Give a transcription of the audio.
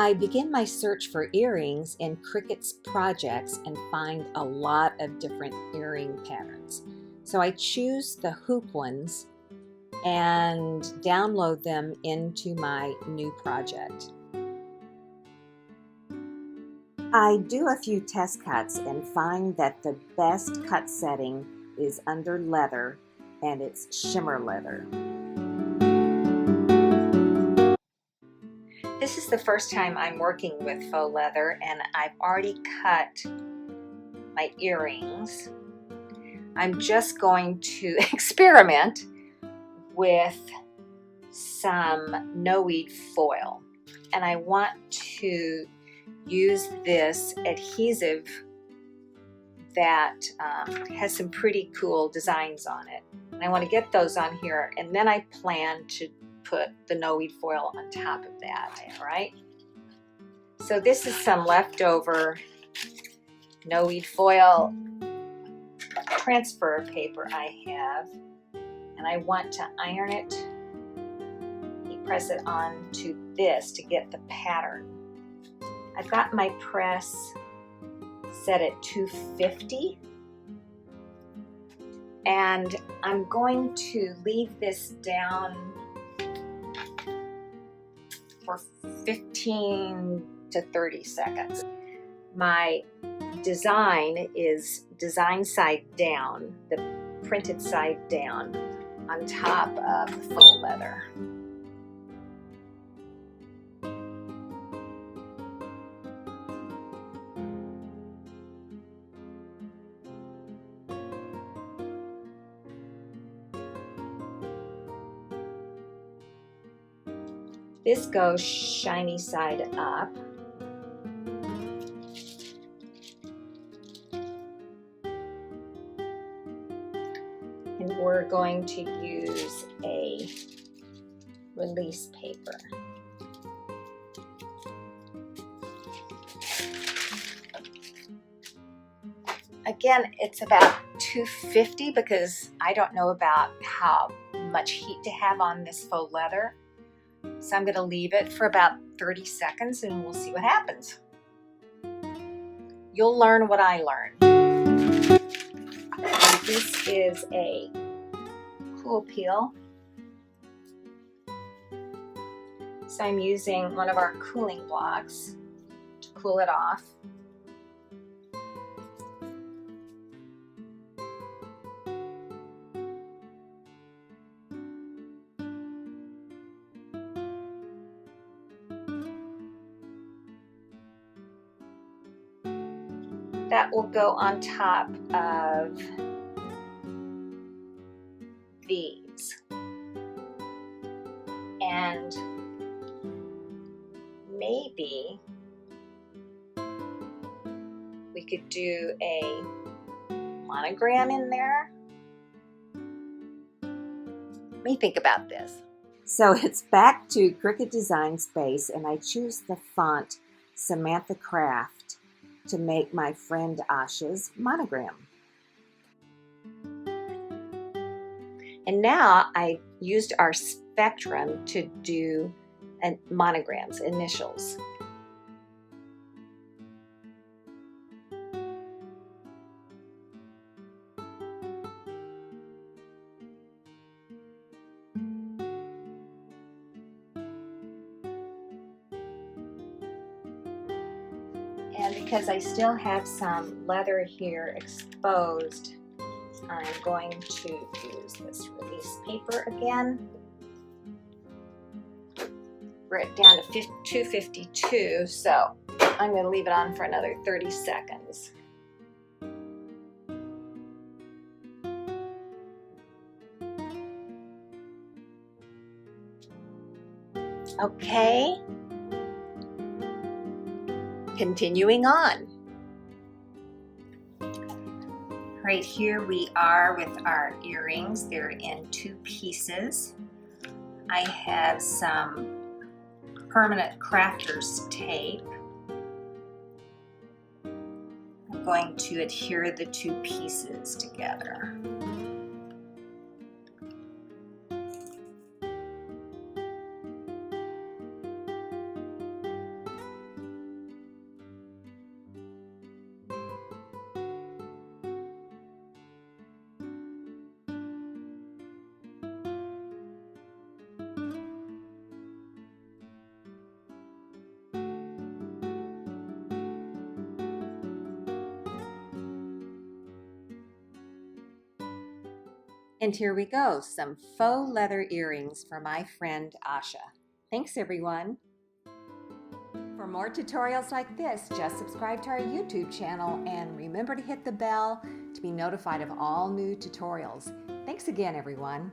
I begin my search for earrings in Cricut's projects and find a lot of different earring patterns. So I choose the hoop ones and download them into my new project. I do a few test cuts and find that the best cut setting is under leather, and it's shimmer leather. This is the first time I'm working with faux leather, and I've already cut my earrings. I'm just going to experiment with some NoWeed foil, and I want to use this adhesive that has some pretty cool designs on it, and I want to get those on here, and then I plan to put the NoWeed foil on top of that. All right, so this is some leftover NoWeed foil transfer paper I have, and I want to iron it. You press it onto this to get the pattern. I've got my press set at 250, and I'm going to leave this down for 15 to 30 seconds. My design is design side down, the printed side down on top of the faux leather. This goes shiny side up. And we're going to use a release paper. Again, it's about 250 because I don't know about how much heat to have on this faux leather. So I'm going to leave it for about 30 seconds and we'll see what happens. You'll learn what I learned. This is a cool peel. So I'm using one of our cooling blocks to cool it off. That will go on top of these. And maybe we could do a monogram in there. Let me think about this. So it's back to Cricut Design Space, and I choose the font Samantha Craft to make my friend Asha's monogram. And now I used our spectrum to do monograms, initials. And because I still have some leather here exposed, I'm going to use this release paper again. We're down to 252, so I'm going to leave it on for another 30 seconds. Okay. Continuing on. Right here we are with our earrings. They're in 2 pieces. I have some permanent crafter's tape. I'm going to adhere the 2 pieces together. And here we go, some faux leather earrings for my friend Asha. Thanks everyone. For more tutorials like this, just subscribe to our YouTube channel and remember to hit the bell to be notified of all new tutorials. Thanks again, everyone.